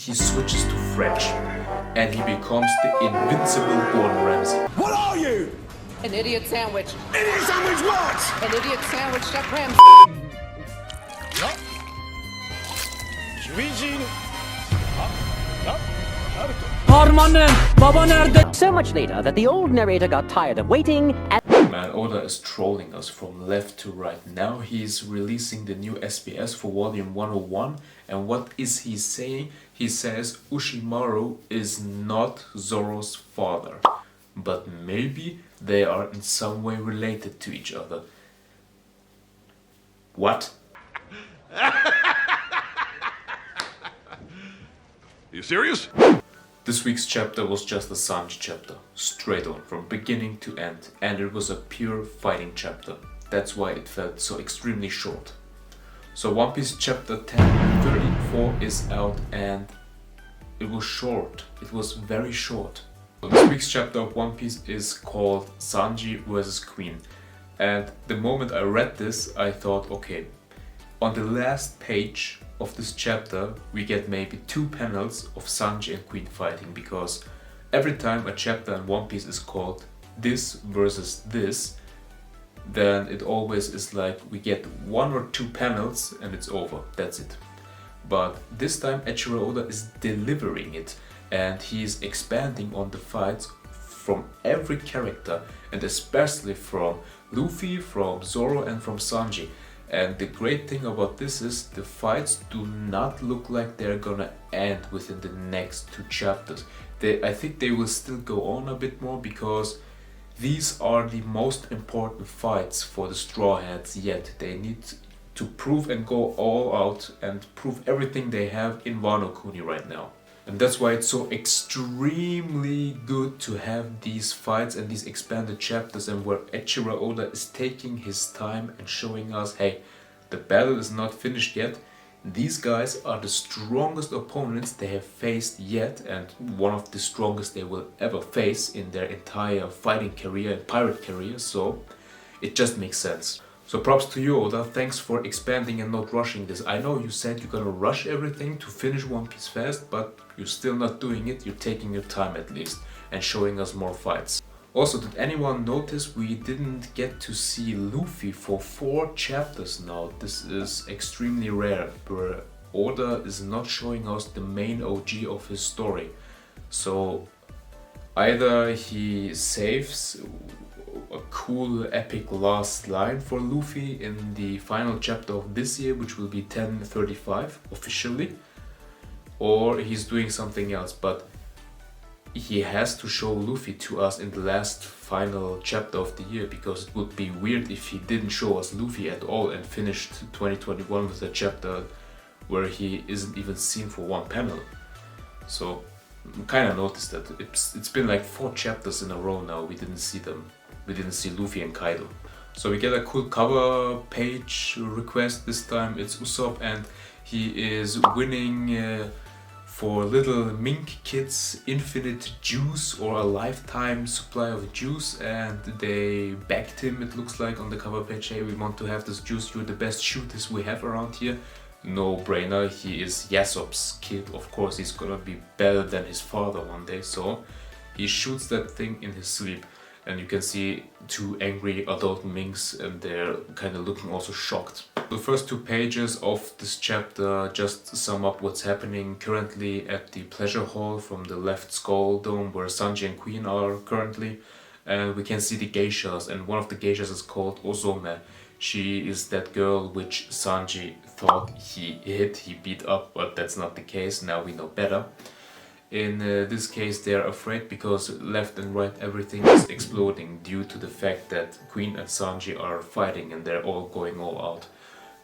he switches to French and he becomes the invincible Gordon Ramsay. What are you? An idiot sandwich. Idiot sandwich what? An idiot sandwich that Ramsay. So much later that the old narrator got tired of waiting and Man, Oda is trolling us from left to right. Now he's releasing the new SBS for volume 101, and what is he saying? He says Ushimaru is not Zoro's father, but maybe they are in some way related to each other. What? You serious? This week's chapter was just a Sanji chapter, straight on, from beginning to end, and it was a pure fighting chapter. That's why it felt so extremely short. So One Piece chapter 1034 is out and it was short. It was very short. So this week's chapter of One Piece is called Sanji vs. Queen. And the moment I read this, I thought, okay, on the last page of this chapter we get maybe 2 panels of Sanji and Queen fighting, because every time a chapter in One Piece is called this versus this, then it always is like we get 1 or 2 panels and it's over, that's it. But this time Eiichiro Oda is delivering it and he is expanding on the fights from every character, and especially from Luffy, from Zoro and from Sanji. And the great thing about this is the fights do not look like they're gonna end within the next 2 chapters. I think they will still go on a bit more, because these are the most important fights for the Straw Hats yet. They need to prove and go all out and prove everything they have in Wano Kuni right now. And that's why it's so extremely good to have these fights and these expanded chapters, and where Eiichiro Oda is taking his time and showing us, hey, the battle is not finished yet. These guys are the strongest opponents they have faced yet, and one of the strongest they will ever face in their entire fighting career and pirate career, so it just makes sense. So props to you, Oda, thanks for expanding and not rushing this. I know you said you're gonna rush everything to finish One Piece fast, but you're still not doing it. You're taking your time at least and showing us more fights. Also, did anyone notice we didn't get to see Luffy for 4 chapters now? This is extremely rare, where Oda is not showing us the main OG of his story. So either he saves a cool epic last line for Luffy in the final chapter of this year, which will be 1035 officially, or he's doing something else, but he has to show Luffy to us in the last final chapter of the year, because it would be weird if he didn't show us Luffy at all and finished 2021 with a chapter where he isn't even seen for 1 panel. So kind of noticed that it's been like 4 chapters in a row now we didn't see them. We didn't see Luffy and Kaido. So we get a cool cover page request. This time it's Usopp and he is winning for little mink kids infinite juice, or a lifetime supply of juice, and they begged him, it looks like, on the cover page, hey, we want to have this juice, you're the best shooters we have around here. No brainer, he is Yasop's kid, of course he's gonna be better than his father one day, so he shoots that thing in his sleep. And you can see 2 angry adult minks, and they're kind of looking also shocked. The first 2 pages of this chapter just sum up what's happening currently at the pleasure hall from the left skull dome, where Sanji and Queen are currently. And we can see the geishas, and one of the geishas is called Ozome. She is that girl which Sanji thought he beat up, but that's not the case, now we know better. In this case they are afraid because left and right everything is exploding due to the fact that Queen and Sanji are fighting and they're all going all out.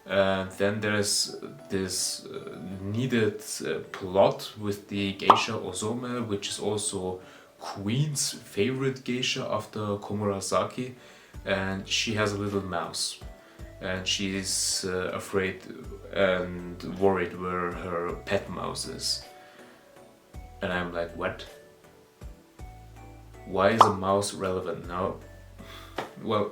And then there's this needed plot with the geisha Ozome, which is also Queen's favorite geisha after Komurasaki, and she has a little mouse. And she's afraid and worried where her pet mouse is. And I'm like, what? Why is a mouse relevant now? Well,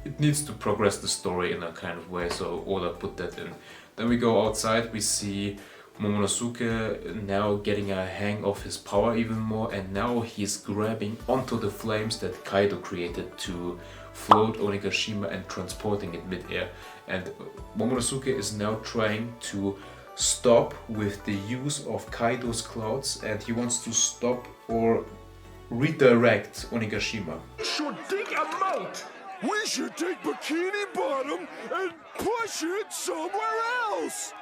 it needs to progress the story in a kind of way, so Oda put that in. Then we go outside, we see Momonosuke now getting a hang of his power even more, and now he's grabbing onto the flames that Kaido created to float Onigashima and transporting it mid-air. And Momonosuke is now trying to stop with the use of Kaido's clouds, and he wants to stop or redirect Onigashima. Should dig a moat. We should take Bikini Bottom and push it somewhere else.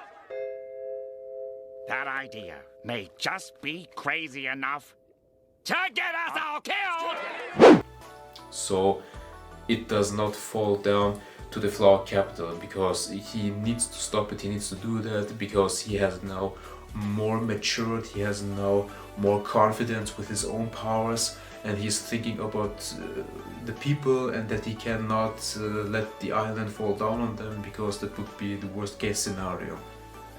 That idea may just be crazy enough to get us all killed! So it does not fall down to the Flower Capital, because he needs to stop it, he needs to do that because he has now more matured, he has now more confidence with his own powers, and he's thinking about the people, and that he cannot let the island fall down on them, because that would be the worst case scenario.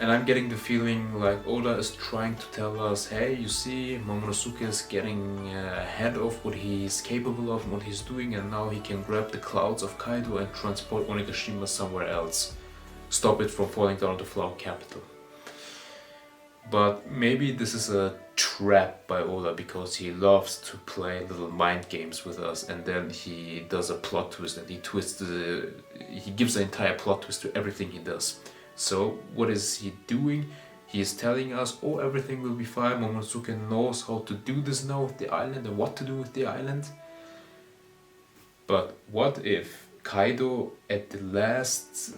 And I'm getting the feeling like Oda is trying to tell us, hey, you see, Momonosuke is getting ahead of what he's capable of, what he's doing, and now he can grab the clouds of Kaido and transport Onigashima somewhere else. Stop it from falling down to Flower Capital. But maybe this is a trap by Oda, because he loves to play little mind games with us, and then he does a plot twist, and he gives an entire plot twist to everything he does. So what is he doing? He is telling us, oh, everything will be fine, Momonosuke knows how to do this now with the island and what to do with the island. But what if Kaido at the last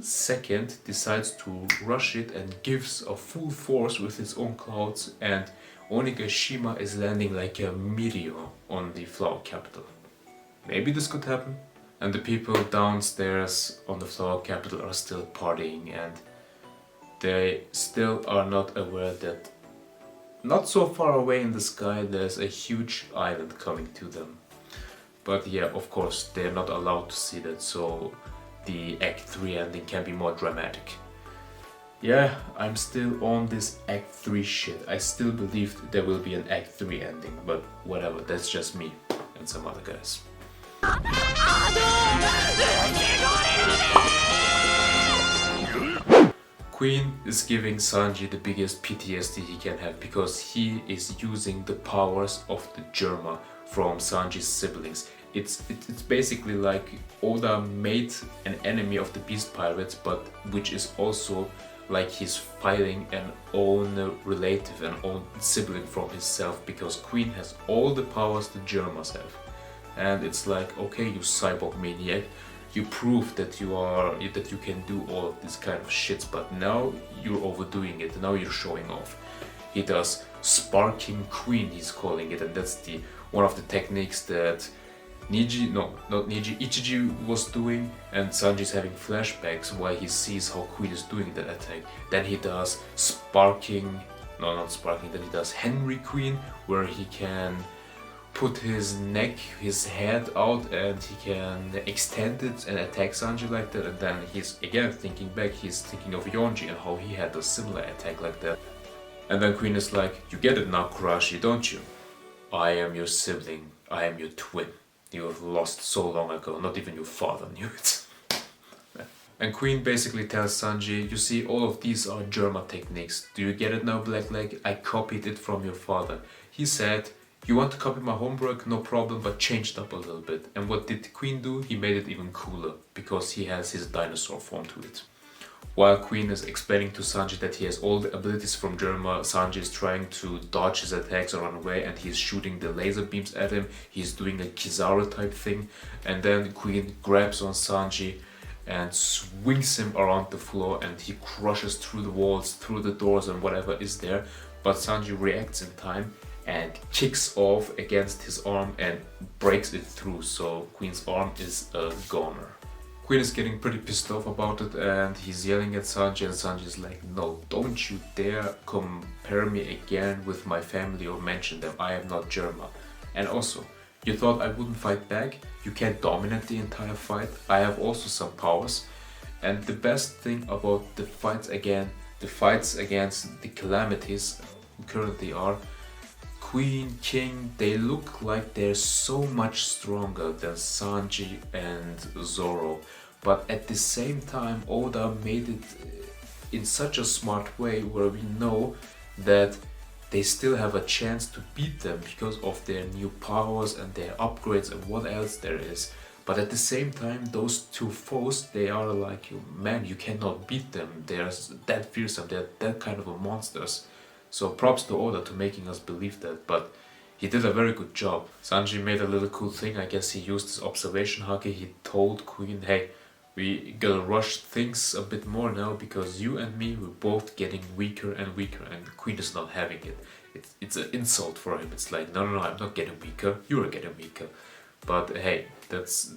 second decides to rush it and gives a full force with his own clouds, and Onigashima is landing like a meteor on the Flower Capital? Maybe this could happen. And the people downstairs on the Flower Capital are still partying, and they still are not aware that not so far away in the sky there's a huge island coming to them. But yeah, of course, they're not allowed to see that, so the Act 3 ending can be more dramatic. Yeah, I'm still on this Act 3 shit. I still believe there will be an Act 3 ending, but whatever, that's just me and some other guys. Queen is giving Sanji the biggest PTSD he can have, because he is using the powers of the Germa from Sanji's siblings. It's basically like Oda made an enemy of the Beast Pirates, but which is also like he's fighting an own relative, an own sibling from himself, because Queen has all the powers the Germas have. And it's like, okay, you cyborg maniac, you prove that you can do all of this kind of shit, but now you're overdoing it, now you're showing off. He does Sparking Queen, he's calling it, and that's one of the techniques that Ichiji was doing, and Sanji's having flashbacks while he sees how Queen is doing that attack. Then he does then he does Henry Queen, where he can put his neck, his head out, and he can extend it and attack Sanji like that. And then he's again thinking back, he's thinking of Yonji and how he had a similar attack like that. And then Queen is like, you get it now, Kurashi, don't you? I am your sibling, I am your twin. You have lost so long ago, not even your father knew it. And Queen basically tells Sanji, you see, all of these are Germa techniques. Do you get it now, Blackleg? I copied it from your father. He said, you want to copy my homework? No problem, but changed up a little bit. And what did Queen do? He made it even cooler, because he has his dinosaur form to it. While Queen is explaining to Sanji that he has all the abilities from Germa, Sanji is trying to dodge his attacks or run away, and he's shooting the laser beams at him. He's doing a Kizaru type thing, and then Queen grabs on Sanji and swings him around the floor, and he crushes through the walls, through the doors and whatever is there. But Sanji reacts in time and kicks off against his arm and breaks it through, so Queen's arm is a goner. Queen is getting pretty pissed off about it, and he's yelling at Sanji, and Sanji is like, no, don't you dare compare me again with my family or mention them, I am not Germa. And also, you thought I wouldn't fight back? You can't dominate the entire fight, I have also some powers. And the best thing about the fights against the calamities currently are, Queen, King, they look like they're so much stronger than Sanji and Zoro, but at the same time Oda made it in such a smart way where we know that they still have a chance to beat them because of their new powers and their upgrades and what else there is. But at the same time, those two foes, they are like, man, you cannot beat them. They're that fearsome, they're that kind of a monsters. So props to Oda to making us believe that, but he did a very good job. Sanji made a little cool thing. I guess he used his observation haki. He told Queen, hey, we gotta rush things a bit more now because you and me, we're both getting weaker and weaker, and Queen is not having it. It's an insult for him. It's like, no, I'm not getting weaker, you are getting weaker. But hey, that's...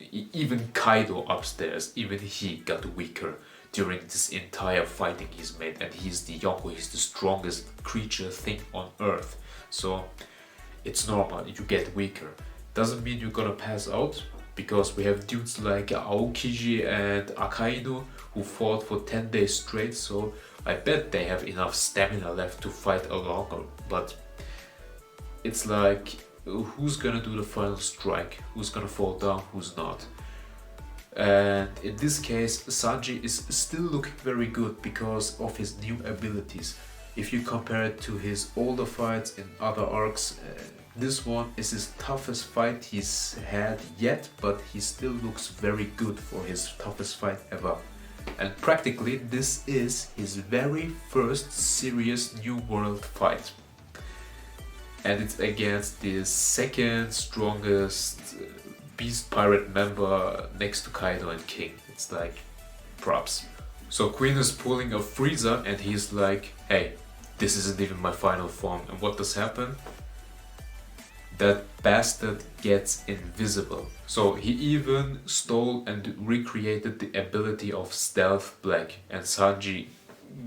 Even Kaido upstairs, even he got weaker during this entire fighting he's made, and he's the Yonko, he's the strongest creature thing on earth. So it's normal, you get weaker. Doesn't mean you're gonna pass out, because we have dudes like Aokiji and Akaido who fought for 10 days straight, so I bet they have enough stamina left to fight a longer. But it's like, who's gonna do the final strike? Who's gonna fall down? Who's not? And in this case, Sanji is still looking very good because of his new abilities. If you compare it to his older fights in other arcs, this one is his toughest fight he's had yet, but he still looks very good for his toughest fight ever. And practically this is his very first serious New World fight. And it's against the second strongest Beast Pirate member next to Kaido and King. It's like, props. So Queen is pulling a Frieza and he's like, hey, this isn't even my final form. And what does happen? That bastard gets invisible. So he even stole and recreated the ability of Stealth Black, and Sanji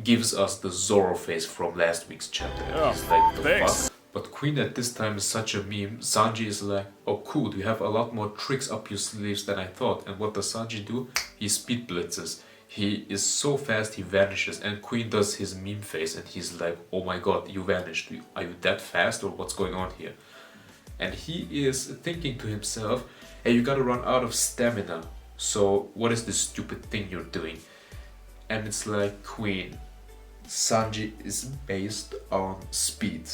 gives us the Zoro face from last week's chapter. And he's like, the fuck? But Queen at this time is such a meme. Sanji is like, oh cool, you have a lot more tricks up your sleeves than I thought. And what does Sanji do? He speed blitzes. He is so fast he vanishes, and Queen does his meme face and he's like, oh my god, you vanished. Are you that fast or what's going on here? And he is thinking to himself, hey, you gotta run out of stamina. So what is this stupid thing you're doing? And it's like, Queen, Sanji is based on speed.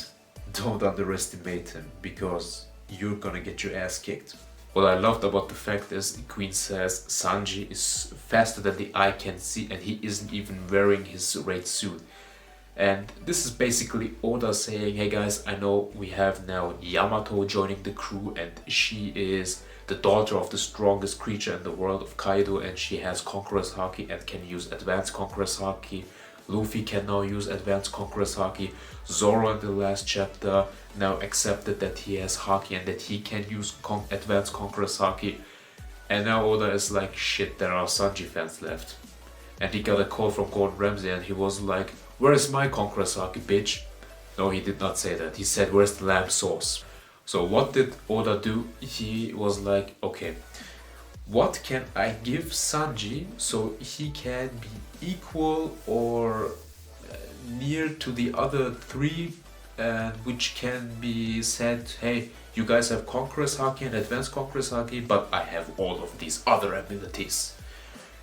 Don't underestimate him, because you're gonna get your ass kicked. What I loved about the fact is Queen says Sanji is faster than the eye can see, and he isn't even wearing his raid suit. And this is basically Oda saying, hey guys, I know we have now Yamato joining the crew, and she is the daughter of the strongest creature in the world of Kaido, and she has Conqueror's Haki and can use Advanced Conqueror's Haki. Luffy can now use Advanced Conqueror's Haki. Zoro in the last chapter now accepted that he has Haki and that he can use Advanced Conqueror's Haki. And now Oda is like, shit, there are Sanji fans left. And he got a call from Gordon Ramsay and he was like, where's my Conqueror's Haki, bitch? No, he did not say that. He said, where's the lamb sauce? So what did Oda do? He was like, okay, what can I give Sanji so he can be equal or near to the other three, and which can be said, hey, you guys have Conqueror's Haki and Advanced Conqueror's Haki, but I have all of these other abilities.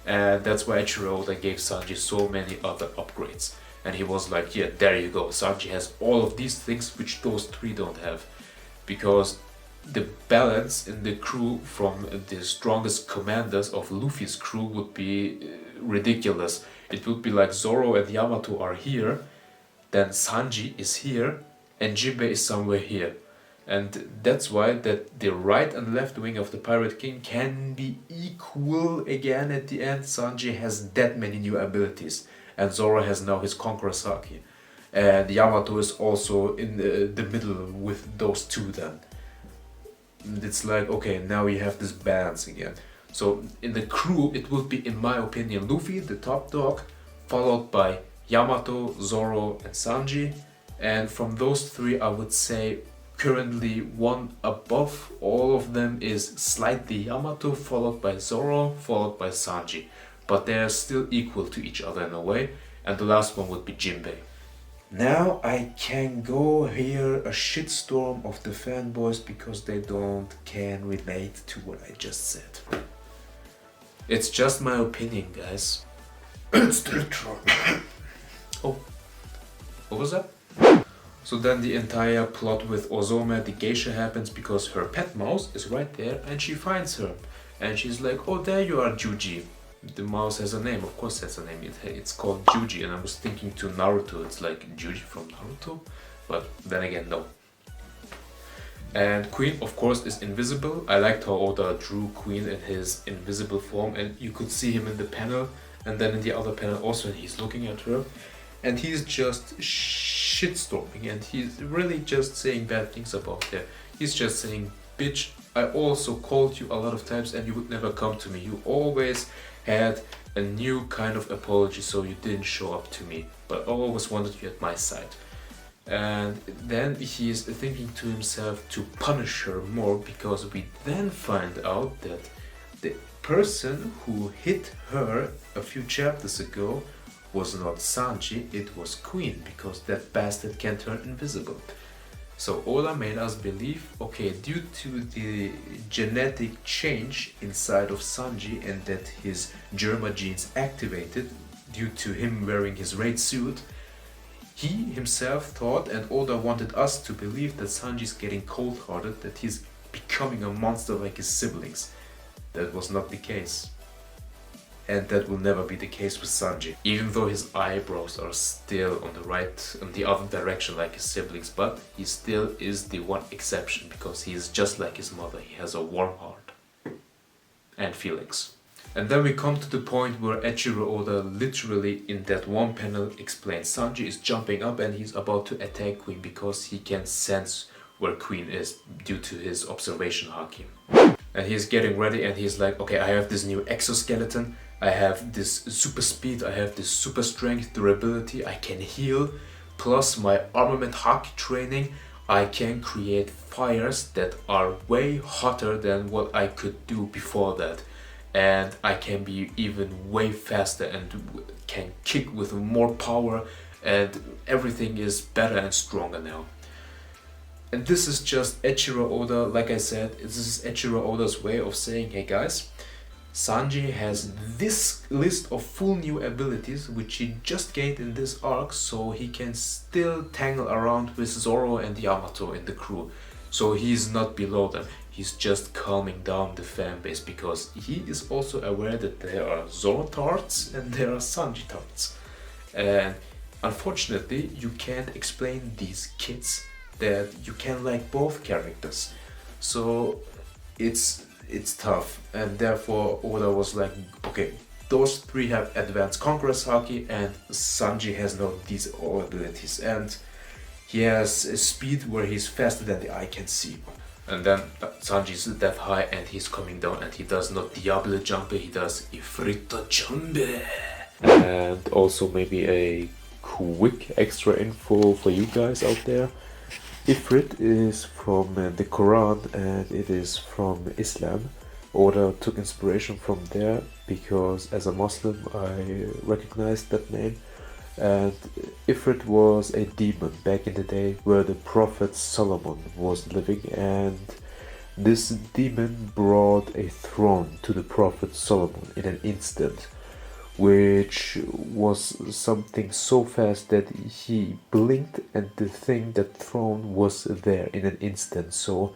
And that's why Eiichiro Oda gave Sanji so many other upgrades. And he was like, yeah, there you go, Sanji has all of these things which those three don't have. Because the balance in the crew from the strongest commanders of Luffy's crew would be ridiculous. It would be like Zoro and Yamato are here, then Sanji is here, and Jinbe is somewhere here. And that's why that the right and left wing of the Pirate King can be equal again at the end. Sanji has that many new abilities, and Zoro has now his Conqueror's Haki. And Yamato is also in the middle with those two then. And it's like, okay, now you have this balance again. So in the crew, it would be, in my opinion, Luffy, the top dog, followed by Yamato, Zoro, and Sanji. And from those three, I would say currently one above all of them is slightly Yamato, followed by Zoro, followed by Sanji. But they are still equal to each other in a way. And the last one would be Jinbe. Now I can go hear a shitstorm of the fanboys because they can relate to what I just said. It's just my opinion, guys. It's the truth. Oh, what was that? So then the entire plot with Ozome the geisha happens because her pet mouse is right there and she finds her. And she's like, oh, there you are, Juji. The mouse has a name, of course it has a name. It's called Juji, and I was thinking to Naruto, it's like Juji from Naruto. But then again, no. And Queen, of course, is invisible. I liked how Oda drew Queen in his invisible form, and you could see him in the panel, and then in the other panel also, and he's looking at her. And he's just shitstorming, and he's really just saying bad things about her. He's just saying, bitch, I also called you a lot of times and you would never come to me. You always had a new kind of apology, so you didn't show up to me. But I always wanted you at my side. And then he's thinking to himself to punish her more, because we then find out that the person who hit her a few chapters ago was not Sanji, it was Queen, because that bastard can turn invisible. So Oda made us believe, okay, due to the genetic change inside of Sanji and that his Germa genes activated due to him wearing his raid suit, he himself thought, and Oda wanted us to believe, that Sanji's getting cold-hearted, that he's becoming a monster like his siblings. That was not the case. And that will never be the case with Sanji. Even though his eyebrows are still on the other direction like his siblings, but he still is the one exception, because he is just like his mother. He has a warm heart and feelings. And then we come to the point where Eiichiro Oda literally in that one panel explains Sanji is jumping up and he's about to attack Queen because he can sense where Queen is due to his observation haki. And he's getting ready and he's like, okay, I have this new exoskeleton, I have this super speed, I have this super strength, durability, I can heal, plus my armament haki training, I can create fires that are way hotter than what I could do before that. And I can be even way faster and can kick with more power, and everything is better and stronger now. And this is just Eiichiro Oda, like I said, this is Eiichiro Oda's way of saying, hey guys, Sanji has this list of full new abilities which he just gained in this arc, so he can still tangle around with Zoro and Yamato in the crew. So he's not below them, he's just calming down the fan base, because he is also aware that there are Zoro tarts and there are Sanji tarts. And unfortunately you can't explain these kids that you can like both characters. So it's tough, and therefore Oda was like, okay, those three have advanced Conqueror's haki and Sanji has no these all abilities, and he has a speed where he's faster than the eye can see. And then Sanji's that high and he's coming down and he does not DIABLE JAMBE, he does Ifrita JAMBE. And also maybe a quick extra info for you guys out there. Ifrit is from the Quran and it is from Islam. Oda took inspiration from there because as a Muslim I recognized that name. And Ifrit was a demon back in the day where the Prophet Solomon was living, and this demon brought a throne to the Prophet Solomon in an instant, which was something so fast that he blinked and the throne was there in an instant. So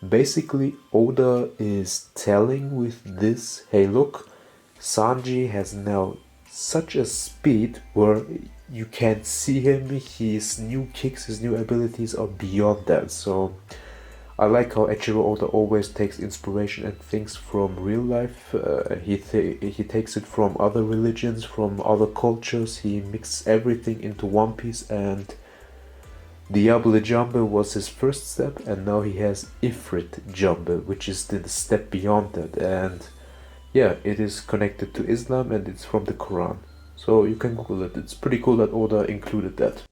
basically Oda is telling with this, hey look, Sanji has now such a speed where you can't see him, his new kicks, his new abilities are beyond that. So I like how Eiichiro Oda always takes inspiration and things from real life. He takes it from other religions, from other cultures, he mixes everything into one piece, and DIABLE JAMBE was his first step, and now he has Ifrit JAMBE, which is the step beyond that. And yeah, it is connected to Islam and it's from the Quran. So you can Google it. It's pretty cool that Oda included that.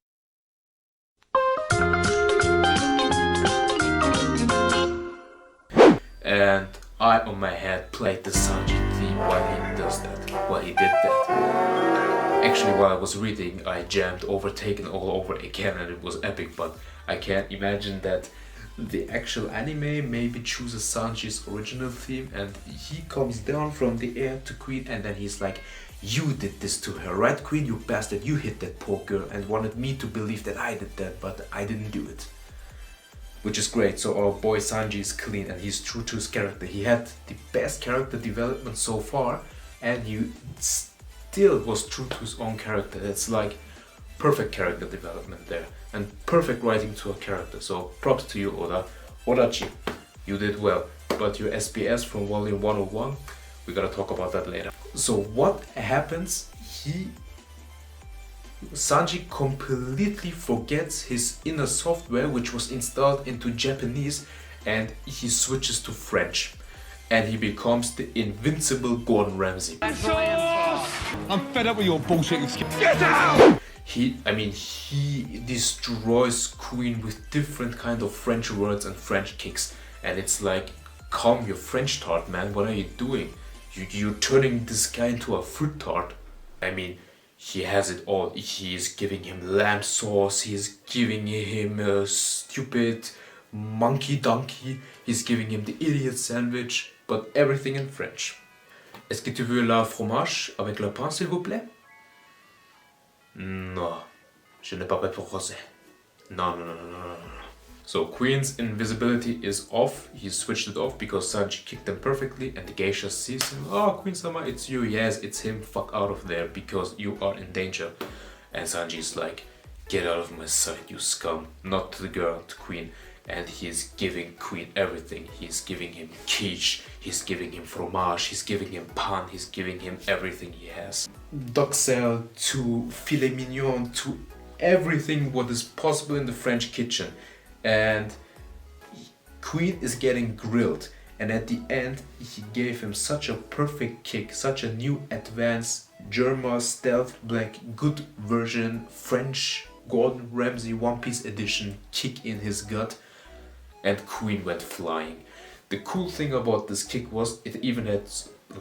And I on my head played the Sanji theme while he does that, while he did that. Actually, while I was reading, I jammed Overtaken all over again and it was epic, but I can't imagine that the actual anime maybe chooses Sanji's original theme and he comes down from the air to Queen and then he's like, You did this to her, right, Queen? You bastard, you hit that poor girl and wanted me to believe that I did that, but I didn't do it. Which is great. So our boy Sanji is clean and he's true to his character. He had the best character development so far, and he still was true to his own character. It's like perfect character development there and perfect writing to a character. So props to you, Oda. Odachi, you did well. But your SPS from volume 101, we gotta talk about that later. So what happens? Sanji completely forgets his inner software, which was installed into Japanese, and he switches to French. And he becomes the invincible Gordon Ramsay. I'm fed up with your bullshit excuse. Get out! He destroys Queen with different kind of French words and French kicks. And it's like, calm your French tart, man. What are you doing? You're turning this guy into a fruit tart. I mean, he has it all. He is giving him lamb sauce. He is giving him a stupid monkey donkey. He's giving him the idiot sandwich. But everything in French. Est-ce que tu veux la fromage avec le pain, s'il vous plaît? Non, je n'ai pas prêt pour rosé. No. So Queen's invisibility is off. He switched it off because Sanji kicked him perfectly, and the geisha sees him. Oh, Queen-sama, it's you. Yes, it's him. Fuck out of there because you are in danger. And Sanji's like, get out of my sight, you scum. Not to the girl, to Queen. And he's giving Queen everything. He's giving him quiche, he's giving him fromage, he's giving him pan, he's giving him everything he has. Duxelle to filet mignon to everything what is possible in the French kitchen. And Queen is getting grilled. And at the end, he gave him such a perfect kick, such a new advanced German stealth black good version French Gordon Ramsay One Piece edition kick in his gut. And Queen went flying. The cool thing about this kick was it even had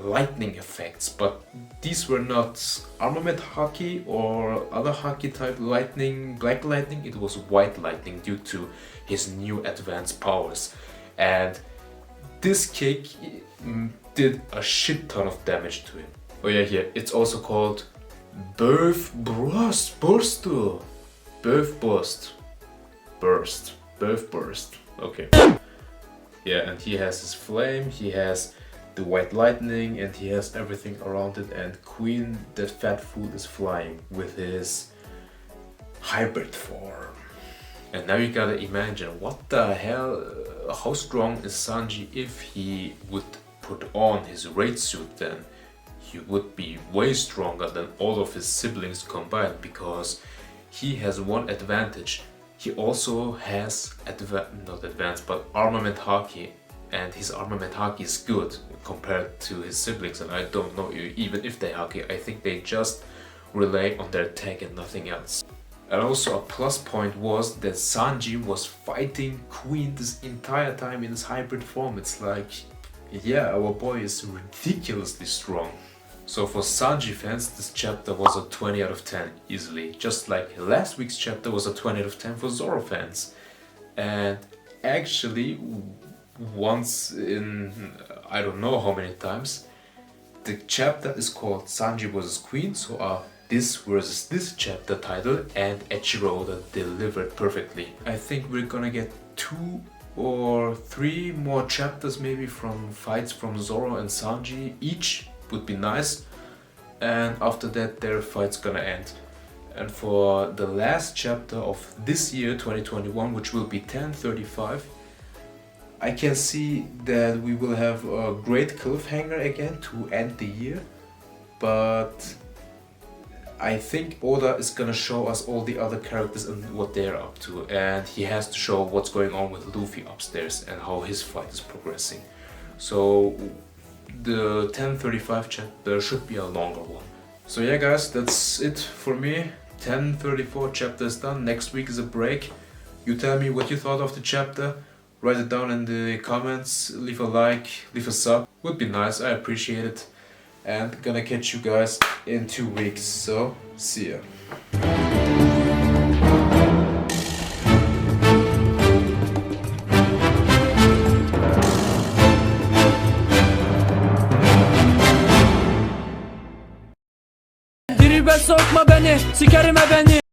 lightning effects, but these were not armament haki or other haki type lightning, black lightning. It was white lightning due to his new advanced powers. And this kick did a shit ton of damage to him. Oh yeah, here, it's also called Birth Burst. Okay. Yeah, and he has his flame, he has the white lightning, and he has everything around it. And Queen, that fat fool, is flying with his hybrid form. And now you gotta imagine, what the hell, how strong is Sanji if he would put on his raid suit? Then he would be way stronger than all of his siblings combined, because he has one advantage. He also has not advanced, but armament haki, and his armament haki is good compared to his siblings. And I don't know even if they haki. I think they just rely on their tech and nothing else. And also a plus point was that Sanji was fighting Queen this entire time in his hybrid form. It's like, yeah, our boy is ridiculously strong. So for Sanji fans, this chapter was a 20 out of 10 easily, just like last week's chapter was a 20 out of 10 for Zoro fans. And actually, once in I don't know how many times, the chapter is called Sanji vs Queen, so this versus this chapter title, and Eiichiro Oda delivered perfectly. I think we're gonna get 2 or 3 more chapters maybe from fights from Zoro and Sanji each. Would be nice, and after that their fight's gonna end. And for the last chapter of this year 2021, which will be 1035, I can see that we will have a great cliffhanger again to end the year, but I think Oda is gonna show us all the other characters and what they're up to, and he has to show what's going on with Luffy upstairs and how his fight is progressing. So the 1035 chapter should be a longer one. So yeah guys, that's it for me. 1034 chapter is done. Next week is a break. You tell me what you thought of the chapter. Write it down in the comments. Leave a like, leave a sub. Would be nice, I appreciate it. And gonna catch you guys in 2 weeks. So, see ya. sokma beni, sikerim beni.